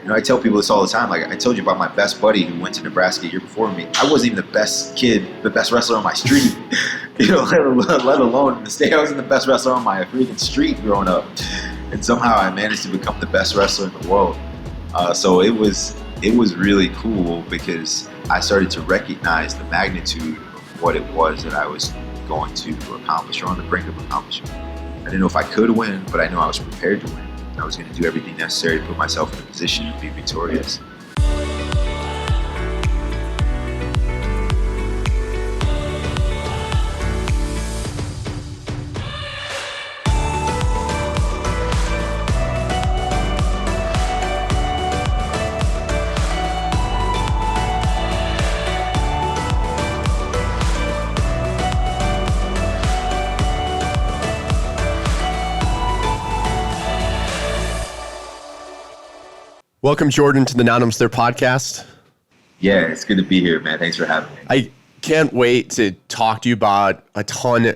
I tell people this all the time. Like I told you about my best buddy who went to Nebraska a year before me. I wasn't even the best kid, the best wrestler on my street. Let alone in the state. I wasn't the best wrestler on my freaking street growing up. And somehow I managed to become the best wrestler in the world. So it was really cool because I started to recognize the magnitude of what it was that I was going to accomplish or on the brink of accomplishment. I didn't know if I could win, but I knew I was prepared to win. I was going to do everything necessary to put myself in a position to be victorious. Welcome, Jordan, to the Now Numbs There podcast. Yeah, it's good to be here, man. Thanks for having me. I can't wait to talk to you about a ton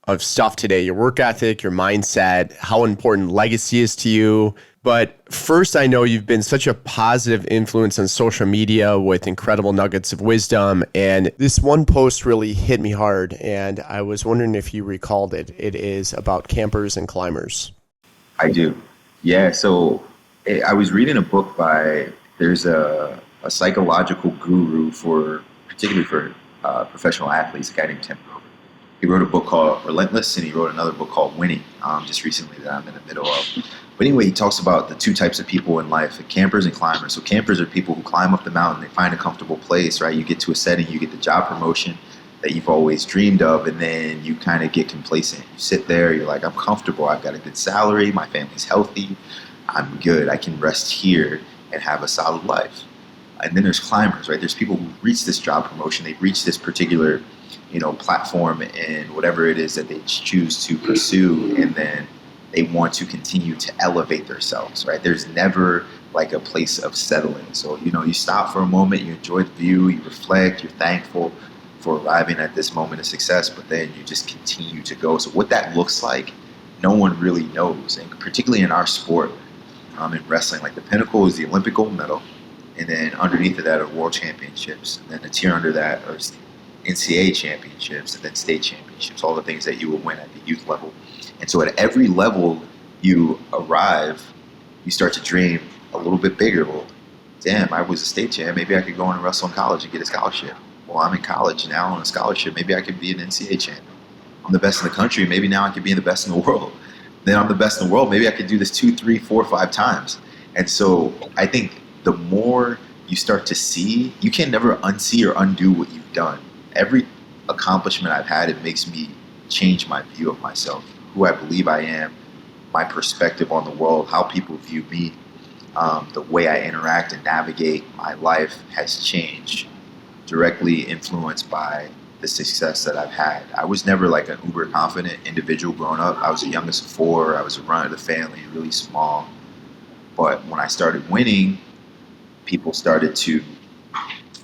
of stuff today. Your work ethic, your mindset, how important legacy is to you. But first, I know you've been such a positive influence on social media with incredible nuggets of wisdom. And this one post really hit me hard. And I was wondering if you recalled it. It is about campers and climbers. I do. Yeah, so I was reading a book there's a psychological guru particularly for professional athletes, a guy named Tim. He wrote a book called Relentless, and he wrote another book called Winning, just recently that I'm in the middle of. But anyway, he talks about the two types of people in life, the campers and climbers. So campers are people who climb up the mountain, they find a comfortable place, right? You get to a setting, you get the job promotion that you've always dreamed of, and then you kind of get complacent. You sit there, you're like, I'm comfortable, I've got a good salary, my family's healthy, I'm good, I can rest here and have a solid life. And then there's climbers, right? There's people who reach this job promotion, they reach this particular, platform in whatever it is that they choose to pursue, and then they want to continue to elevate themselves, right? There's never like a place of settling. So, you stop for a moment, you enjoy the view, you reflect, you're thankful for arriving at this moment of success, but then you just continue to go. So what that looks like, no one really knows. And particularly in our sport, in wrestling, like the pinnacle is the Olympic gold medal, and then underneath of that are world championships, and then the tier under that are NCAA championships, and then state championships, all the things that you will win at the youth level. And so at every level you arrive, you start to dream a little bit bigger. Well, damn, I was a state champ, maybe I could go and wrestle in college and get a scholarship. Well, I'm in college now on a scholarship, maybe I could be an NCAA champ. I'm the best in the country, maybe now I could be the best in the world. Then I'm the best in the world, maybe I could do this 2, 3, 4, 5 times. And so I think the more you start to see, you can never unsee or undo what you've done. Every accomplishment I've had, it makes me change my view of myself, who I believe I am, my perspective on the world, how people view me, the way I interact and navigate my life has changed, directly influenced by the success that I've had. I was never like an uber confident individual growing up. I was the youngest of 4. I was a runner of the family, really small. But when I started winning, people started to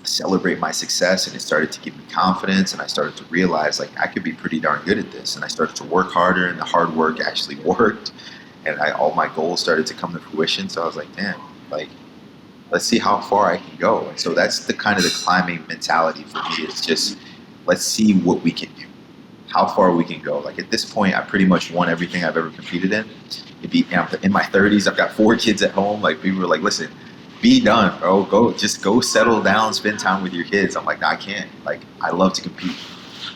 celebrate my success, and it started to give me confidence, and I started to realize like I could be pretty darn good at this, and I started to work harder, and the hard work actually worked, and all my goals started to come to fruition. So I was like, damn, like let's see how far I can go. And so that's the kind of the climbing mentality for me. It's just let's see what we can do, how far we can go. Like at this point, I pretty much won everything I've ever competed in. In my 30s, I've got 4 kids at home. Like people were like, listen, be done, bro. Go settle down, spend time with your kids. I'm like, no, I can't. Like, I love to compete.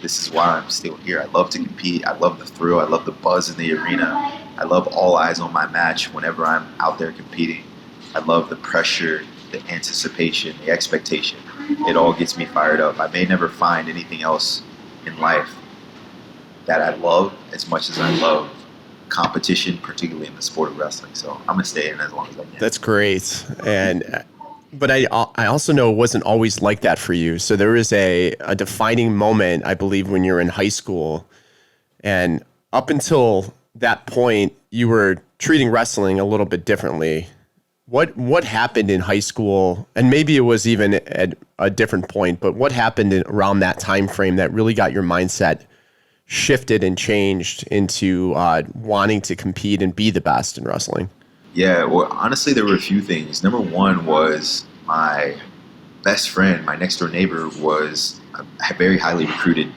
This is why I'm still here. I love to compete. I love the thrill. I love the buzz in the arena. I love all eyes on my match whenever I'm out there competing. I love the pressure, the anticipation, the expectation. It all gets me fired up. I may never find anything else in life that I love as much as I love competition, particularly in the sport of wrestling. So I'm going to stay in as long as I can. That's great. But I also know it wasn't always like that for you. So there was a defining moment, I believe, when you were in high school. And up until that point, you were treating wrestling a little bit differently. What happened in high school, and maybe it was even at a different point, but what happened around that time frame that really got your mindset shifted and changed into wanting to compete and be the best in wrestling? Yeah, well, honestly, there were a few things. Number one was my best friend, my next door neighbor, was a very highly recruited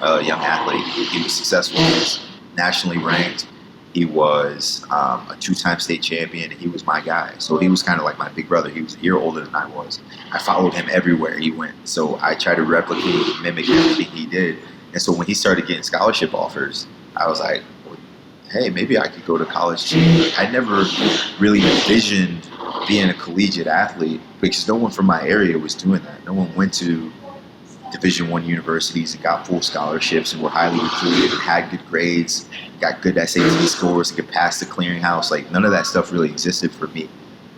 young athlete. He was successful. He was nationally ranked. He was a two-time state champion. He was my guy. So he was kind of like my big brother. He was a year older than I was. I followed him everywhere he went. So I tried to replicate, mimic everything he did. And so when he started getting scholarship offers, I was like, hey, maybe I could go to college too. I never really envisioned being a collegiate athlete because no one from my area was doing that. No one went to Division I universities and got full scholarships and were highly recruited and had good grades, got good SAT scores, and could pass the clearinghouse. Like, none of that stuff really existed for me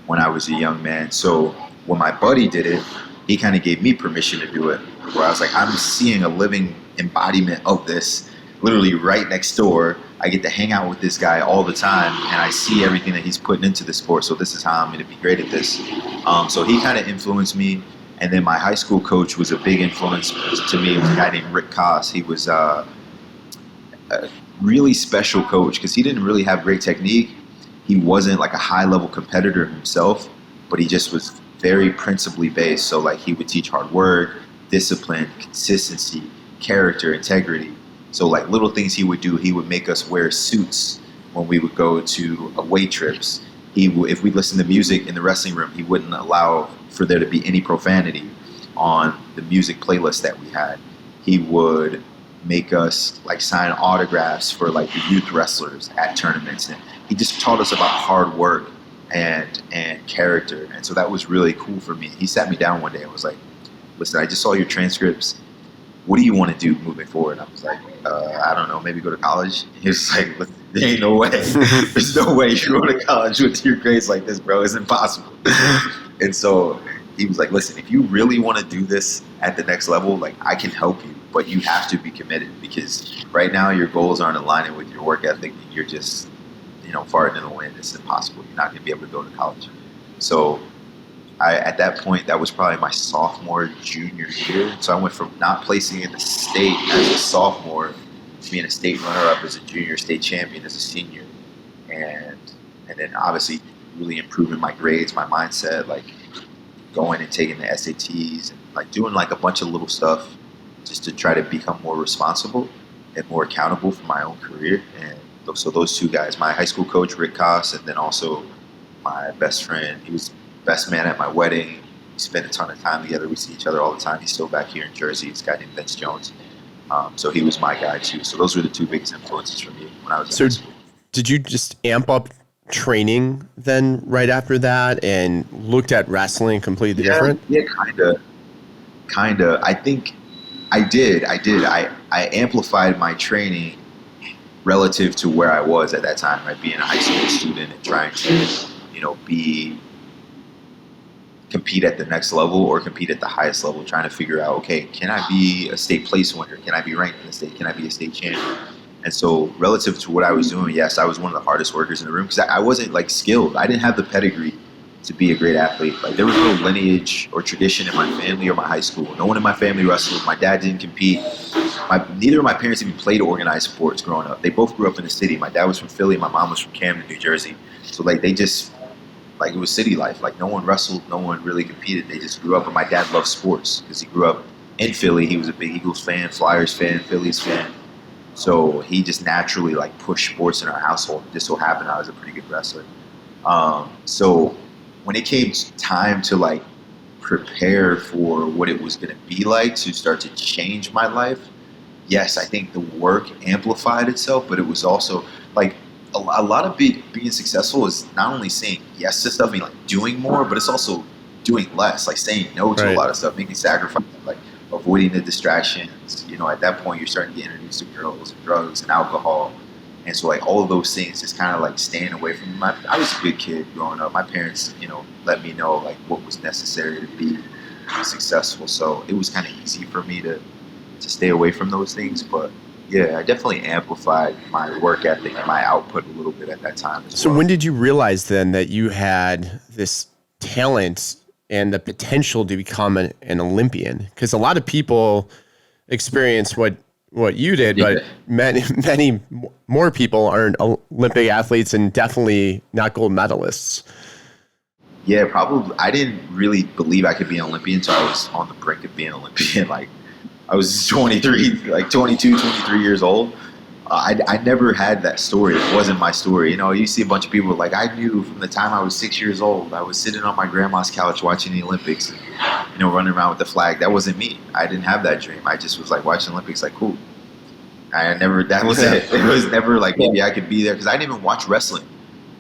when I was a young man. So when my buddy did it, he kind of gave me permission to do it, where I was like, I'm seeing a living embodiment of this literally right next door. I get to hang out with this guy all the time, and I see everything that he's putting into the sport. So this is how I'm going to be great at this. So he kind of influenced me. And then my high school coach was a big influence to me. It was a guy named Rick Koss. He was a really special coach because he didn't really have great technique. He wasn't like a high-level competitor himself, but he just was very principally based. So like he would teach hard work, discipline, consistency, character, integrity. So like little things he would do, he would make us wear suits when we would go to away trips. If we listened to music in the wrestling room, he wouldn't allow for there to be any profanity on the music playlist that we had. He would make us like sign autographs for like the youth wrestlers at tournaments, and he just taught us about hard work and character. And so that was really cool for me. He sat me down one day and was like, listen, I just saw your transcripts. What do you want to do moving forward? And I was like, I don't know, maybe go to college. He was like, there ain't no way. There's no way you're going to college with your grades like this, bro. It's impossible. And so he was like, listen, if you really want to do this at the next level, like I can help you, but you have to be committed because right now your goals aren't aligning with your work ethic. You're just, farting in the wind. It's impossible. You're not going to be able to go to college. So at that point, that was probably my sophomore, junior year. So I went from not placing in the state as a sophomore to being a state runner-up as a junior, state champion as a senior. And then obviously really improving my grades, my mindset, like going and taking the SATs and like doing like a bunch of little stuff just to try to become more responsible and more accountable for my own career. And so those two guys, my high school coach, Rick Koss, and then also my best friend, he was best man at my wedding. We spent a ton of time together. We see each other all the time. He's still back here in Jersey. This guy named Vince Jones. So he was my guy too. So those were the two biggest influences for me when I was in high school. Did you just amp up training then right after that and looked at wrestling completely different? Yeah, kind of. I think I did. I amplified my training relative to where I was at that time, right? Being a high school student and trying to, compete at the next level or compete at the highest level, trying to figure out, okay, can I be a state place winner? Can I be ranked in the state? Can I be a state champion? And so relative to what I was doing, yes, I was one of the hardest workers in the room because I wasn't like skilled. I didn't have the pedigree to be a great athlete. Like there was no lineage or tradition in my family or my high school. No one in my family wrestled. My dad didn't compete. Neither of my parents even played organized sports growing up. They both grew up in the city. My dad was from Philly. My mom was from Camden, New Jersey. So like they just, like it was city life. Like no one wrestled. No one really competed. They just grew up. And my dad loved sports because he grew up in Philly. He was a big Eagles fan, Flyers fan, Phillies fan. So he just naturally like pushed sports in our household. It just so happened I was a pretty good wrestler. So when it came time to like prepare for what it was going to be like to start to change my life, yes, I think the work amplified itself, but it was also like a lot of being successful is not only saying yes to stuff, I mean, like doing more, but it's also doing less, like saying no to a lot of stuff, making sacrifices, like avoiding the distractions. At that point, you're starting to get introduced to girls and drugs and alcohol. And so, like, all of those things just kind of, like, staying away from them. I was a good kid growing up. My parents, let me know, like, what was necessary to be successful. So it was kind of easy for me to stay away from those things. But, yeah, I definitely amplified my work ethic and my output a little bit at that time as well. So when did you realize then that you had this talent and the potential to become an Olympian? Because a lot of people experience what what you did, Yeah. but many more people aren't Olympic athletes and definitely not gold medalists. Yeah, probably. I didn't really believe I could be an Olympian until I was on the brink of being an Olympian. Like, I was 23, like 22, 23 years old. I never had that story. It wasn't my story. You know, you see a bunch of people, like, I knew from the time I was 6 years old, I was sitting on my grandma's couch watching the Olympics and, you know, running around with the flag. That wasn't me. I didn't have that dream. I just was like watching Olympics, like, cool. That was it. It was never like maybe I could be there because I didn't even watch wrestling.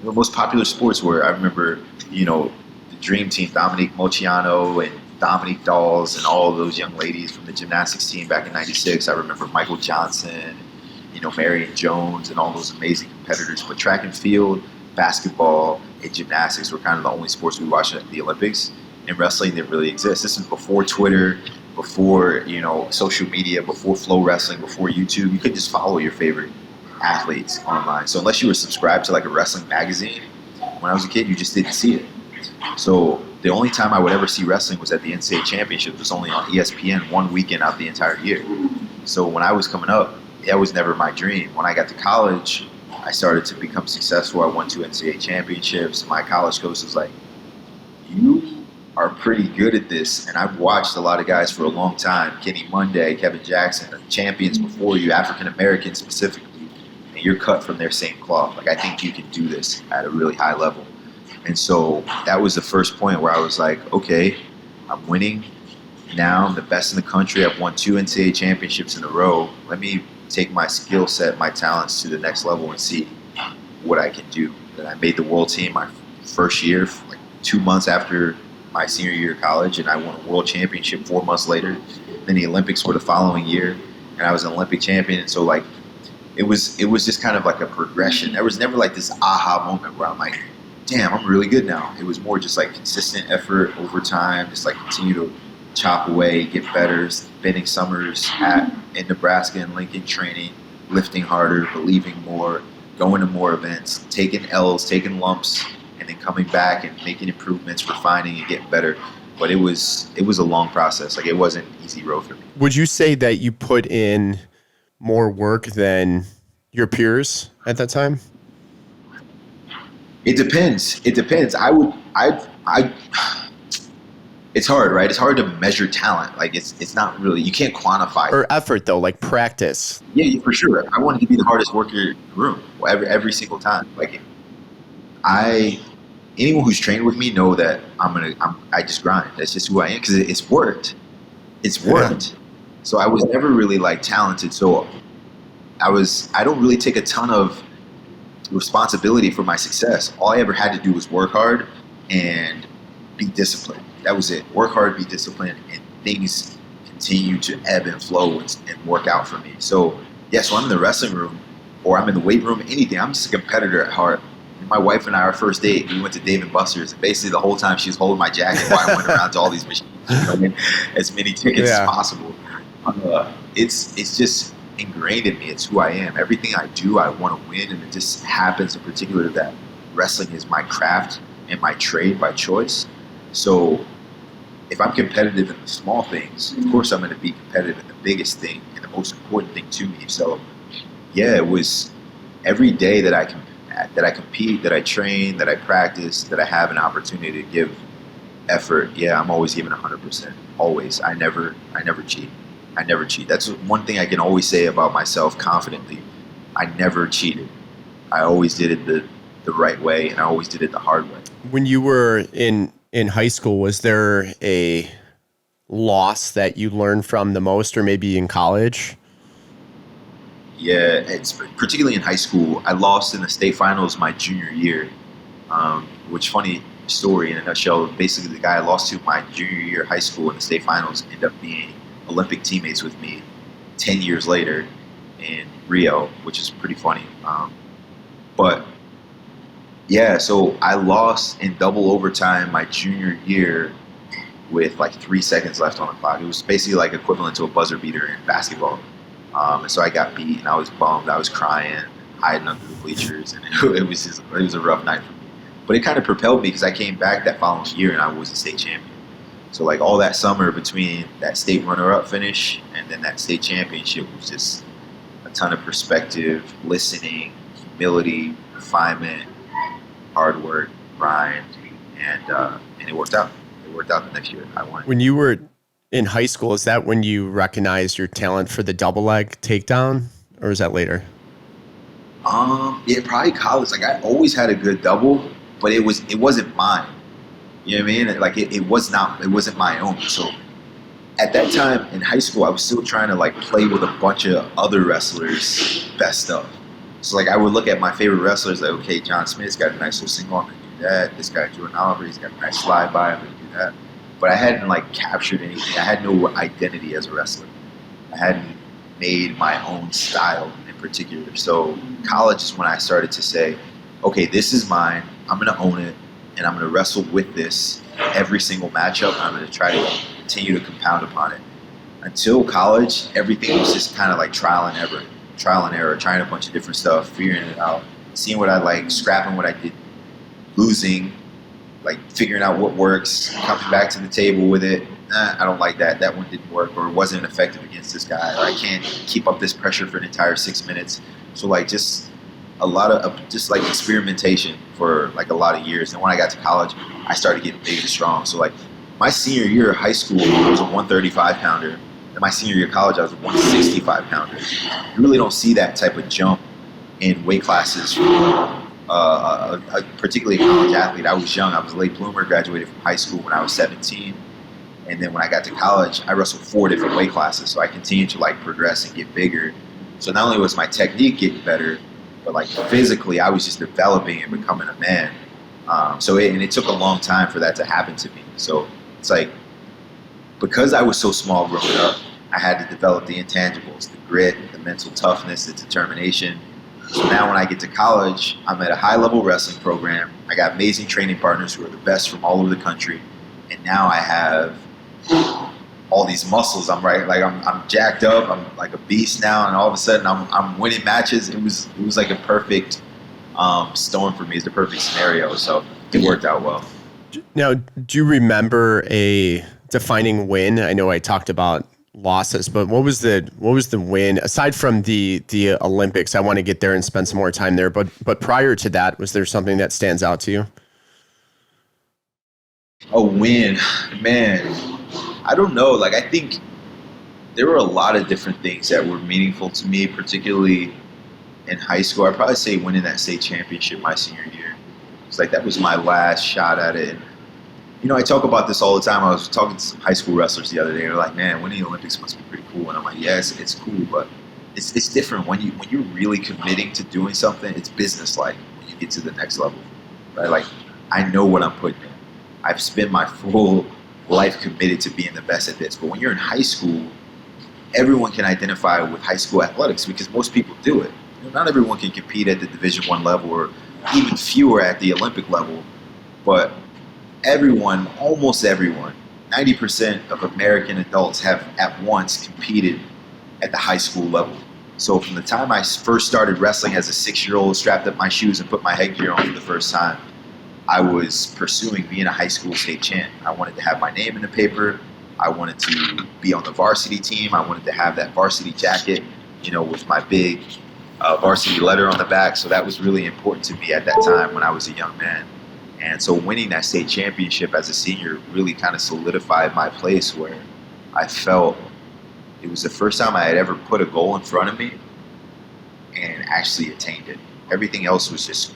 The most popular sports were, I remember, you know, the Dream Team, Dominique Moceanu and Dominique Dawes and all of those young ladies from the gymnastics team back in '96. I remember Michael Johnson, you know, Marion Jones and all those amazing competitors. But track and field, basketball, and gymnastics were kind of the only sports we watched at the Olympics. And wrestling didn't really exist. This is before Twitter, before, you know, social media, before Flow Wrestling, before YouTube. You could just follow your favorite athletes online. So unless you were subscribed to like a wrestling magazine, when I was a kid, you just didn't see it. So the only time I would ever see wrestling was at the NCAA Championship. It was only on ESPN one weekend out the entire year. So when I was coming up, that was never my dream. When I got to college, I started to become successful. I won 2 NCAA championships. My college coach was like, you are pretty good at this. And I've watched a lot of guys for a long time. Kenny Monday, Kevin Jackson, the champions before you, African Americans specifically. And you're cut from their same cloth. Like, I think you can do this at a really high level. And so that was the first point where I was like, okay, I'm winning. Now I'm the best in the country. I've won 2 NCAA championships in a row. Let me take my skill set, my talents to the next level and see what I can do. And I made the world team my first year, like 2 months after my senior year of college, and I won a world championship 4 months later. Then the Olympics were the following year, and I was an Olympic champion. And so, like, it was just kind of like a progression. There was never like this aha moment where I'm like, damn, I'm really good now. It was more just like consistent effort over time, just like continue to chop away, get better, spending summers in Nebraska and Lincoln training, lifting harder, believing more, going to more events, taking L's, taking lumps, and then coming back and making improvements, refining and getting better. But it was a long process. Like, it wasn't an easy road for me. Would you say that you put in more work than your peers at that time? It depends. It's hard, right? It's hard to measure talent. Like, it's not really, you can't quantify it. Or effort though, like practice. Yeah, for sure. I wanted to be the hardest worker in the room every single time. Like, anyone who's trained with me know that I just grind. That's just who I am because it's worked. It's worked. Yeah. So I was never really like talented. So I don't really take a ton of responsibility for my success. All I ever had to do was work hard and be disciplined. That was it. Work hard, be disciplined, and things continue to ebb and flow and work out for me. So yeah, so I'm in the wrestling room or I'm in the weight room, anything. I'm just a competitor at heart. My wife and I, our first date, we went to Dave & Buster's, and basically the whole time she was holding my jacket while I went around to all these machines, as many tickets as possible. It's just ingrained in me. It's who I am. Everything I do, I want to win, and it just happens in particular that wrestling is my craft and my trade by choice. So if I'm competitive in the small things, of course I'm going to be competitive in the biggest thing and the most important thing to me. So yeah, it was every day that I compete, that I train, that I practice, that I have an opportunity to give effort. Yeah, I'm always giving 100%. Always. I never cheat. I never cheat. That's one thing I can always say about myself confidently. I never cheated. I always did it the right way, and I always did it the hard way. When you were in high school, was there a loss that you learned from the most, or maybe in college? Yeah, it's particularly in high school. I lost in the state finals my junior year, which, funny story in a nutshell, basically the guy I lost to my junior year of high school in the state finals ended up being Olympic teammates with me 10 years later in Rio, which is pretty funny. But yeah, so I lost in double overtime my junior year with like 3 seconds left on the clock. It was basically like equivalent to a buzzer beater in basketball. And so I got beat, and I was bummed. I was crying, hiding under the bleachers, and it was a rough night for me. But it kind of propelled me because I came back that following year and I was a state champion. So like all that summer between that state runner-up finish and then that state championship was just a ton of perspective, listening, humility, refinement, hard work, grind, and it worked out. It worked out the next year. I won. When you were in high school, is that when you recognized your talent for the double leg takedown, or is that later? Yeah, probably college. Like I always had a good double, but it wasn't mine. You know what I mean? Like it wasn't my own. So at that time in high school, I was still trying to like play with a bunch of other wrestlers' best stuff. So like I would look at my favorite wrestlers, like, okay, John Smith's got a nice little single, I'm gonna do that. This guy Jordan Oliver, he's got a nice slide by, I'm gonna do that. But I hadn't like captured anything. I had no identity as a wrestler. I hadn't made my own style in particular. So college is when I started to say, okay, this is mine. I'm gonna own it, and I'm gonna wrestle with this every single matchup. I'm gonna try to continue to compound upon it. Until college, everything was just kind of like trial and error, trying a bunch of different stuff, figuring it out, seeing what I like, scrapping what I did, losing, like figuring out what works, coming back to the table with it. I don't like that. That one didn't work, or it wasn't effective against this guy, or I can't keep up this pressure for an entire 6 minutes. So like just a lot of just like experimentation for like a lot of years. And when I got to college, I started getting big and strong. So like my senior year of high school, I was a 135 pounder. And my senior year of college, I was a 165 pounder. You really don't see that type of jump in weight classes from particularly a college athlete. I was young. I was a late bloomer, graduated from high school when I was 17. And then when I got to college, I wrestled 4 different weight classes. So I continued to like progress and get bigger. So not only was my technique getting better, but like physically, I was just developing and becoming a man. And it took a long time for that to happen to me. So it's like, because I was so small growing up, I had to develop the intangibles, the grit, the mental toughness, the determination. So now when I get to college, I'm at a high-level wrestling program. I got amazing training partners who are the best from all over the country. And now I have all these muscles. I'm jacked up. I'm like a beast now. And all of a sudden I'm winning matches. It was like a perfect storm for me. It's the perfect scenario. So it worked out well. Now, do you remember a defining win? I know I talked about losses, but what was the win aside from the Olympics? I want to get there and spend some more time there, but prior to that, was there something that stands out to you? A win, man. I don't know. Like I think there were a lot of different things that were meaningful to me, particularly in high school. I'd probably say winning that state championship my senior year. It's like that was my last shot at it. And, you know, I talk about this all the time. I was talking to some high school wrestlers the other day. They're like, "Man, winning the Olympics must be pretty cool." And I'm like, "Yes, it's cool, but it's different when you're really committing to doing something. It's business-like when you get to the next level, right? Like, I know what I'm putting in. I've spent my full life committed to being the best at this. But when you're in high school, everyone can identify with high school athletics because most people do it. You know, not everyone can compete at the Division I level, or even fewer at the Olympic level, but everyone, almost everyone, 90% of American adults have at once competed at the high school level. So from the time I first started wrestling as a 6-year-old, strapped up my shoes and put my headgear on for the first time, I was pursuing being a high school state champ. I wanted to have my name in the paper. I wanted to be on the varsity team. I wanted to have that varsity jacket, you know, with my big varsity letter on the back. So that was really important to me at that time when I was a young man. And so winning that state championship as a senior really kind of solidified my place, where I felt it was the first time I had ever put a goal in front of me and actually attained it. Everything else was just,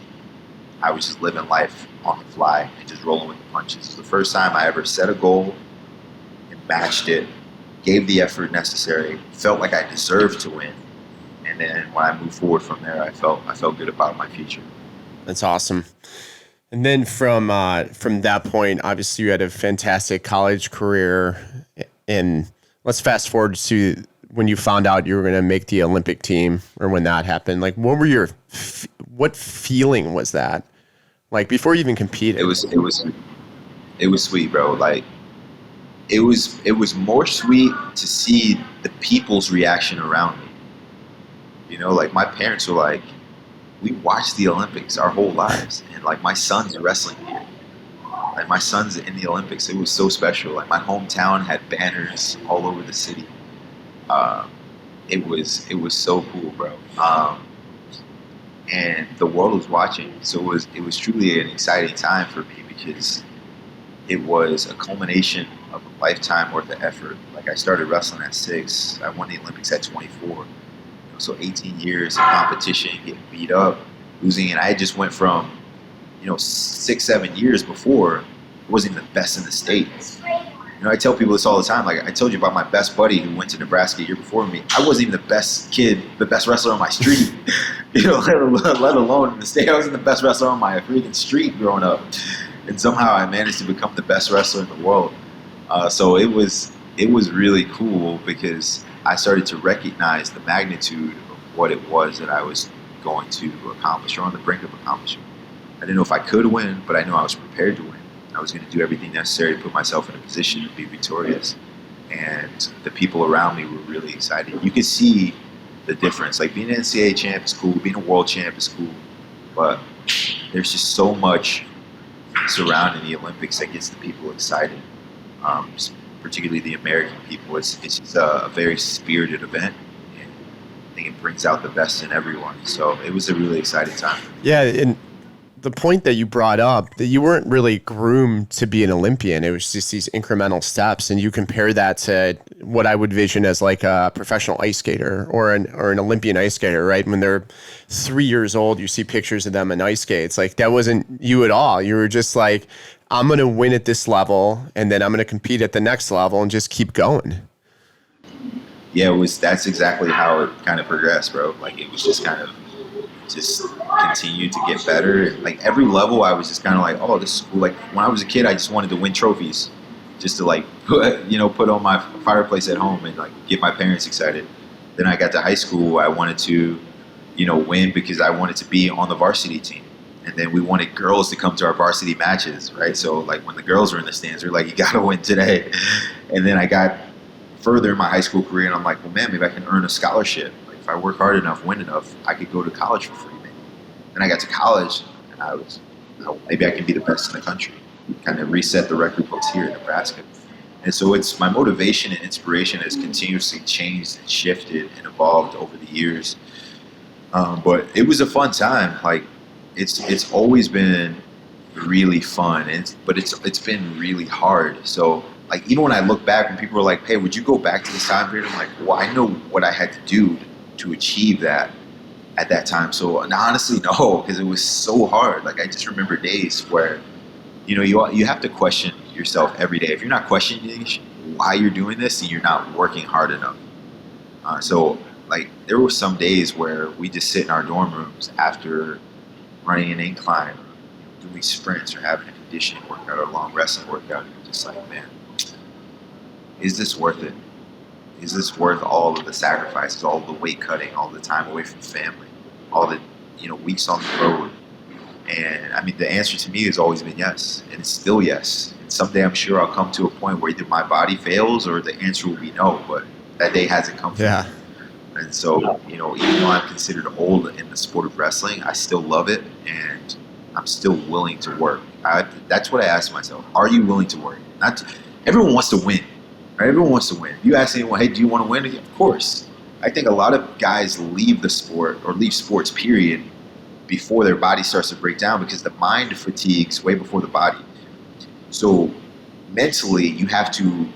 I was just living life on the fly and just rolling with the punches. It was the first time I ever set a goal and matched it, gave the effort necessary, felt like I deserved to win. And then when I moved forward from there, I felt good about my future. That's awesome. And then from that point, obviously you had a fantastic college career. And let's fast forward to when you found out you were going to make the Olympic team, or when that happened. Like, what feeling was that? Like before you even competed? It was sweet, bro. Like it was more sweet to see the people's reaction around me. You know, like my parents were like, we watched the Olympics our whole lives, and like my son's wrestling here. Like my son's in the Olympics. It was so special. Like my hometown had banners all over the city. Uh, it was so cool, bro. And the world was watching. So it was truly an exciting time for me because it was a culmination of a lifetime worth of effort. Like I started wrestling at 6. I won the Olympics at 24. So 18 years of competition, getting beat up, losing, and I just went from 6, 7 years before, wasn't even the best in the state. I tell people this all the time. Like I told you about my best buddy who went to Nebraska a year before me. I wasn't even the best kid, the best wrestler on my street. Let alone in the state. I wasn't the best wrestler on my freaking street growing up, and somehow I managed to become the best wrestler in the world. So it was really cool because I started to recognize the magnitude of what it was that I was going to accomplish or on the brink of accomplishing. I didn't know if I could win, but I knew I was prepared to win. I was going to do everything necessary to put myself in a position to be victorious. And the people around me were really excited. You could see the difference. Like being an NCAA champ is cool, being a world champ is cool, but there's just so much surrounding the Olympics that gets the people excited. Particularly the American people. It's just a very spirited event, and I think it brings out the best in everyone. So it was a really exciting time. Yeah, and the point that you brought up, that you weren't really groomed to be an Olympian. It was just these incremental steps, and you compare that to what I would vision as like a professional ice skater or an Olympian ice skater, right? When they're 3 years old, you see pictures of them in ice skates. Like that wasn't you at all. You were just like, I'm going to win at this level, and then I'm going to compete at the next level and just keep going. Yeah, that's exactly how it kind of progressed, bro. Like it was just kind of continued to get better. Like every level I was just kind of like, oh, this is cool. Like when I was a kid, I just wanted to win trophies just to like put on my fireplace at home and like get my parents excited. Then I got to high school, I wanted to win because I wanted to be on the varsity team. And then we wanted girls to come to our varsity matches, right? So like when the girls were in the stands, we were like, you got to win today. And then I got further in my high school career and I'm like, well, man, maybe I can earn a scholarship. Like if I work hard enough, win enough, I could go to college for free, maybe. Then I got to college and I was, maybe I can be the best in the country. Kind of reset the record books here in Nebraska. And so it's my motivation and inspiration has continuously changed and shifted and evolved over the years. But it was a fun time. Like, it's always been really fun, but it's been really hard. So like even when I look back, when people are like, "Hey, would you go back to this time period?" I'm like, "Well, I know what I had to do to achieve that at that time." So honestly, no, because it was so hard. Like I just remember days where you have to question yourself every day. If you're not questioning why you're doing this, then you're not working hard enough. So like there were some days where we just sit in our dorm rooms after running an incline, doing sprints or having a conditioning workout or a long wrestling workout, and you're just like, man, is this worth it? Is this worth all of the sacrifices, all of the weight cutting, all the time away from family, all the weeks on the road? And I mean, the answer to me has always been yes, and it's still yes. And someday I'm sure I'll come to a point where either my body fails or the answer will be no, but that day hasn't come. Yeah. And so, even though I'm considered old in the sport of wrestling, I still love it, and I'm still willing to work. That's what I ask myself. Are you willing to work? Everyone wants to win, right? Everyone wants to win. If you ask anyone, hey, do you want to win? Of course. I think a lot of guys leave the sport or leave sports, period, before their body starts to break down because the mind fatigues way before the body. So mentally, you have to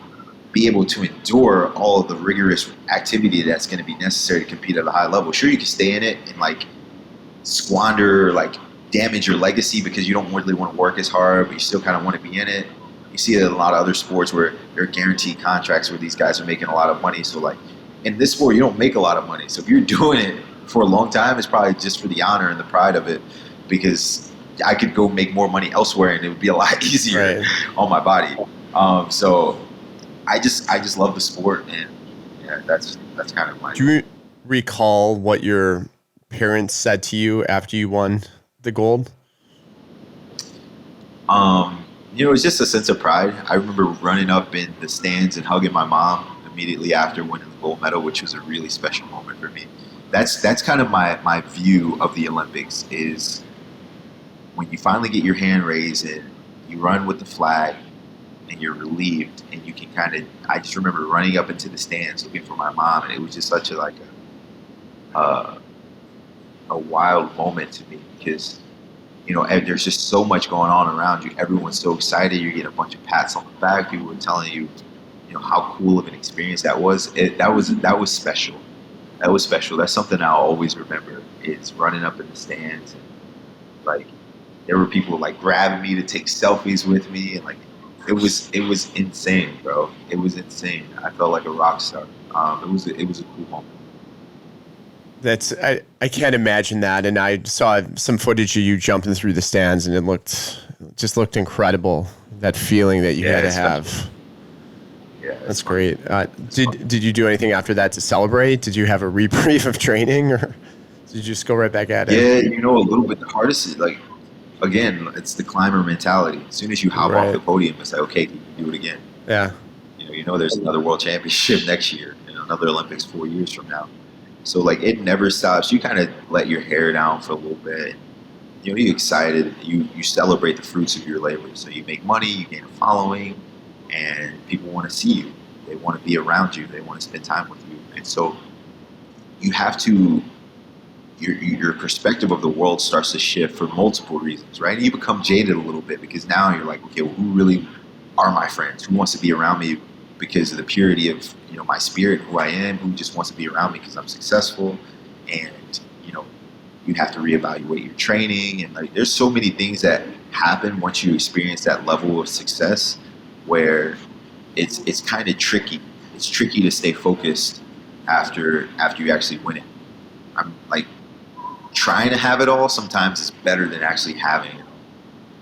be able to endure all of the rigorous activity that's going to be necessary to compete at a high level. Sure, you can stay in it and like squander, like damage your legacy because you don't really want to work as hard, but you still kind of want to be in it. You see it in a lot of other sports where there are guaranteed contracts where these guys are making a lot of money. So like in this sport, you don't make a lot of money. So if you're doing it for a long time, it's probably just for the honor and the pride of it, because I could go make more money elsewhere and it would be a lot easier on my body. So I just love the sport, and yeah, that's kind of my. Do you recall what your parents said to you after you won the gold? It's just a sense of pride. I remember running up in the stands and hugging my mom immediately after winning the gold medal, which was a really special moment for me. That's kind of my view of the Olympics, is when you finally get your hand raised and you run with the flag, and you're relieved, and you can kind of. I just remember running up into the stands looking for my mom, and it was just such a wild moment to me because there's just so much going on around you. Everyone's so excited. You get a bunch of pats on the back. People were telling you, how cool of an experience that was. That was special. That was special. That's something I'll always remember. Is running up in the stands and like there were people like grabbing me to take selfies with me, and like it was insane, bro. It was insane. I felt like a rock star. It was a cool moment. I can't imagine that. And I saw some footage of you jumping through the stands, and it looked incredible. That feeling that you had to have. Yeah, that's great. Did you do anything after that to celebrate? Did you have a reprieve of training, or did you just go right back at it? Yeah, a little bit. The hardest is like, again, it's the climber mentality. As soon as you hop off the podium, it's like, okay, you can do it again. Yeah. There's another world championship next year, another Olympics 4 years from now. So like it never stops. You kind of let your hair down for a little bit. You're excited. You celebrate the fruits of your labor. So you make money, you gain a following, and people want to see you. They want to be around you. They want to spend time with you. And so you have to. Your perspective of the world starts to shift for multiple reasons, right? And you become jaded a little bit because now you're like, okay, well, who really are my friends? Who wants to be around me because of the purity of my spirit, who I am? Who just wants to be around me because I'm successful? And you have to reevaluate your training, and like there's so many things that happen once you experience that level of success, where it's kind of tricky. It's tricky to stay focused after you actually win it. I'm like trying to have it all sometimes is better than actually having it,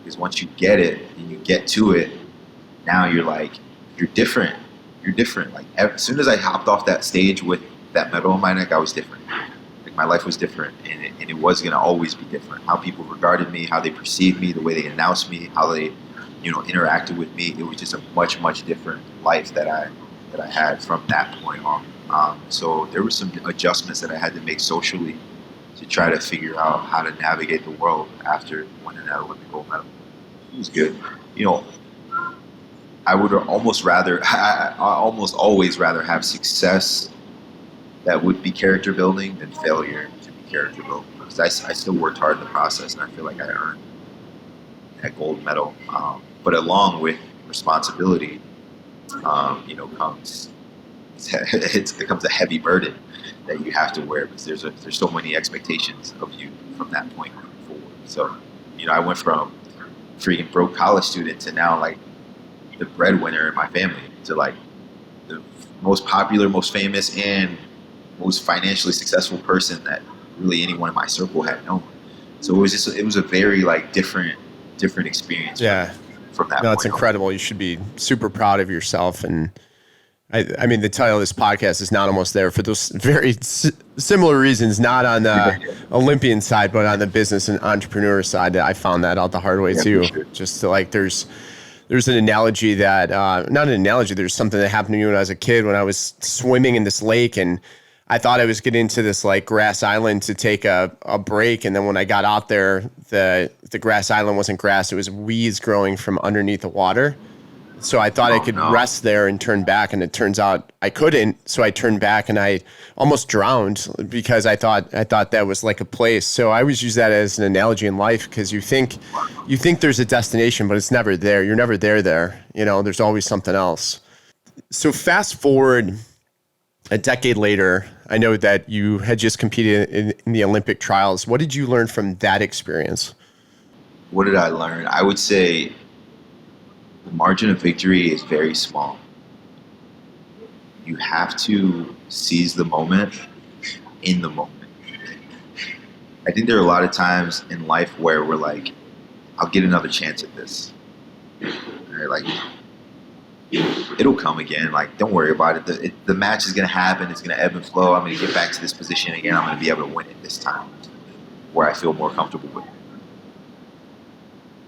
because once you get it and you get to it, now you're different. You're different. Like as soon as I hopped off that stage with that medal on my neck, I was different. Like my life was different, and it was gonna always be different. How people regarded me, how they perceived me, the way they announced me, how they interacted with me. It was just a much, much different life that I had from that point on. So there were some adjustments that I had to make socially to try to figure out how to navigate the world after winning that Olympic gold medal. It was good. I would almost always rather have success that would be character building than failure to be character building, because I still worked hard in the process, and I feel like I earned that gold medal. But along with responsibility, comes it becomes a heavy burden that you have to wear, because there's so many expectations of you from that point forward. So, I went from freaking broke college student to now like the breadwinner in my family, to like the most popular, most famous, and most financially successful person that really anyone in my circle had known. So it was a very like different experience. Yeah. From that. No, it's incredible. You should be super proud of yourself. And I mean, the title of this podcast is Not Almost There for those very similar reasons, not on the Olympian side, but on the business and entrepreneur side. I found that out the hard way too. Sure. Just to, like, there's an analogy that, not an analogy, there's something that happened to me when I was a kid, when I was swimming in this lake, and I thought I was getting into this like grass island to take a break. And then when I got out there, the grass island wasn't grass. It was weeds growing from underneath the water. So I thought I could rest there and turn back, and it turns out I couldn't. So I turned back and I almost drowned because I thought that was like a place. So I always use that as an analogy in life, because you think there's a destination, but it's never there. You're never there. There's always something else. So fast forward a decade later, I know that you had just competed in the Olympic trials. What did you learn from that experience? What did I learn? I would say the margin of victory is very small. You have to seize the moment in the moment. I think there are a lot of times in life where we're like, I'll get another chance at this. Or like, it'll come again. Like, don't worry about it. The match is going to happen. It's going to ebb and flow. I'm going to get back to this position again. I'm going to be able to win it this time, where I feel more comfortable with it.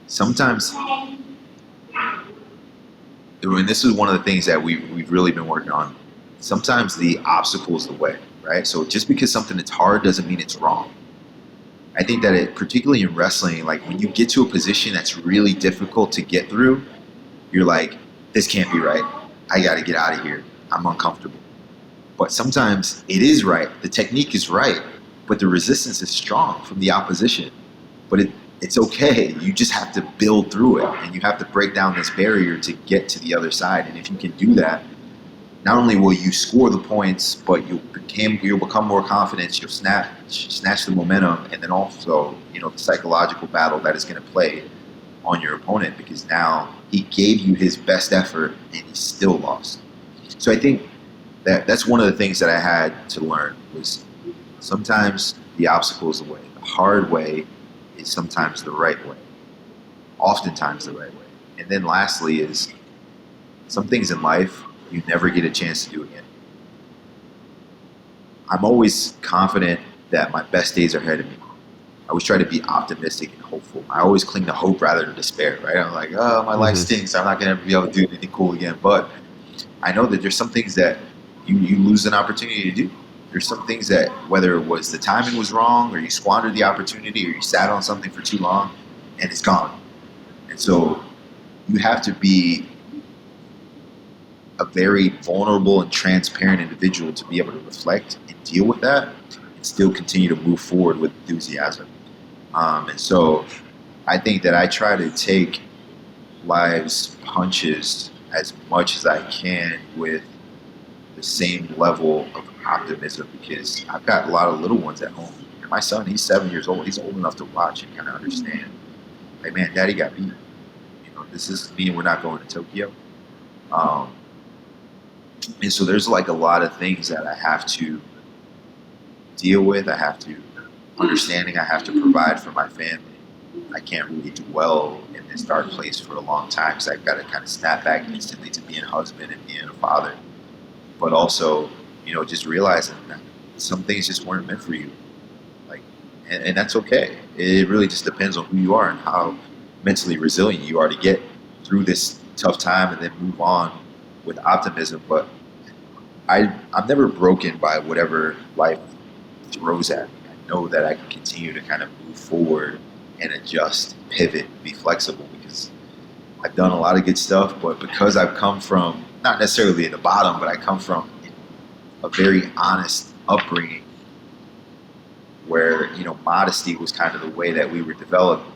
Sometimes, and this is one of the things that we've really been working on, sometimes the obstacle is the way, right? So just because something is hard doesn't mean it's wrong. I think that particularly in wrestling, like when you get to a position that's really difficult to get through, you're like, this can't be right. I got to get out of here. I'm uncomfortable. But sometimes it is right. The technique is right, but the resistance is strong from the opposition. But it's okay. You just have to build through it, and you have to break down this barrier to get to the other side. And if you can do that, not only will you score the points, but you'll become more confident. You'll snatch the momentum, and then also, the psychological battle that is going to play on your opponent, because now he gave you his best effort and he still lost. So I think that's one of the things that I had to learn was sometimes the obstacle is the way. The hard way is sometimes the right way. Oftentimes the right way. And then lastly is some things in life you never get a chance to do again. I'm always confident that my best days are ahead of me. I always try to be optimistic and hopeful. I always cling to hope rather than despair, right? I'm like, oh, my life stinks. I'm not going to be able to do anything cool again. But I know that there's some things that you lose an opportunity to do. There's some things that, whether it was the timing was wrong, or you squandered the opportunity, or you sat on something for too long, and it's gone. And so you have to be a very vulnerable and transparent individual to be able to reflect and deal with that and still continue to move forward with enthusiasm. And so I think that I try to take life's punches as much as I can with the same level of optimism, because I've got a lot of little ones at home. And my son, he's 7 years old. He's old enough to watch and kind of understand. Like, man, Daddy got beat. This is me, and we're not going to Tokyo. And so there's like a lot of things that I have to deal with. I have to understanding. I have to provide for my family. I can't really dwell in this dark place for a long time, because I've got to kind of snap back instantly to being a husband and being a father. But also, just realizing that some things just weren't meant for you. Like, and that's okay. It really just depends on who you are and how mentally resilient you are to get through this tough time and then move on with optimism. But I'm never broken by whatever life throws at me. I know that I can continue to kind of move forward and adjust, pivot, be flexible, because I've done a lot of good stuff, but because I've come from, not necessarily at the bottom, but I come from a very honest upbringing where, modesty was kind of the way that we were developed.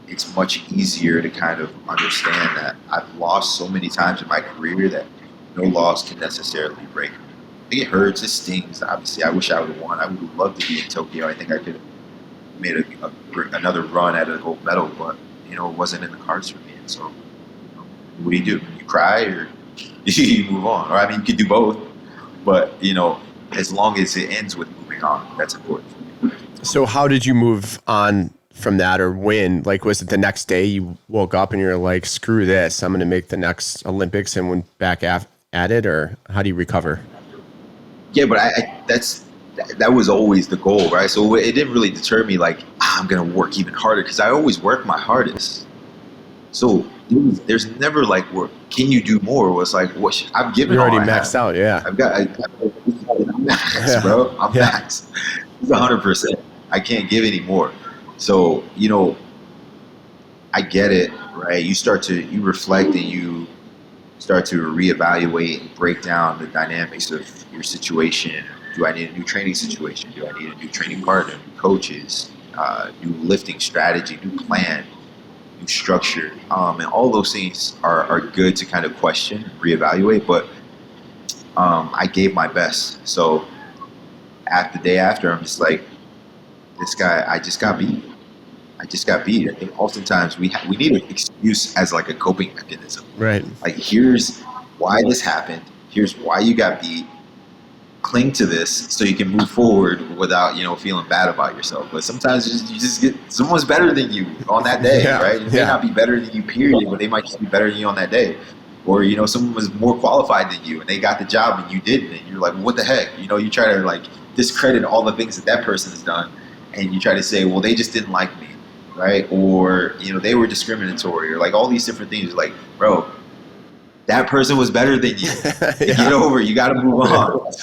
It's much easier to kind of understand that I've lost so many times in my career that no loss can necessarily break me. It hurts, it stings. Obviously, I wish I would have won. I would have loved to be in Tokyo. I think I could have made another run at a gold medal, but it wasn't in the cards for me. And so, what do? You cry, or you move on? Or I mean, you could do both, but as long as it ends with moving on, that's important for me. So, how did you move on from that, or when? Like, was it the next day you woke up and you're like, "Screw this! I'm going to make the next Olympics," and went back at it, or how do you recover? Yeah, but that was always the goal, right? So it didn't really deter me, like, I'm going to work even harder, because I always work my hardest. So there's never like, can you do more? It was like, I've given You're all already I maxed have. out, yeah. I'm max, bro. I'm max. It's 100%. I can't give any more. So, I get it, right? You reflect and you start to reevaluate and break down the dynamics of your situation. Do I need a new training situation? Do I need a new training partner, new coaches, new lifting strategy, new plan, new structure? And all those things are good to kind of question, reevaluate, but I gave my best. So the day after, I'm just like, this guy, I just got beat. I think oftentimes we need an excuse as like a coping mechanism. Right. Like, here's why this happened. Here's why you got beat. Cling to this so you can move forward without, feeling bad about yourself. But sometimes you just get someone's better than you on that day, right? It may not be better than you, period, but they might just be better than you on that day. Or, someone was more qualified than you and they got the job and you didn't. And you're like, what the heck? You try to like discredit all the things that person has done. And you try to say, well, they just didn't like me. Right? Or, they were discriminatory, or like all these different things. Like, bro, that person was better than you. Get over it. You got to move on.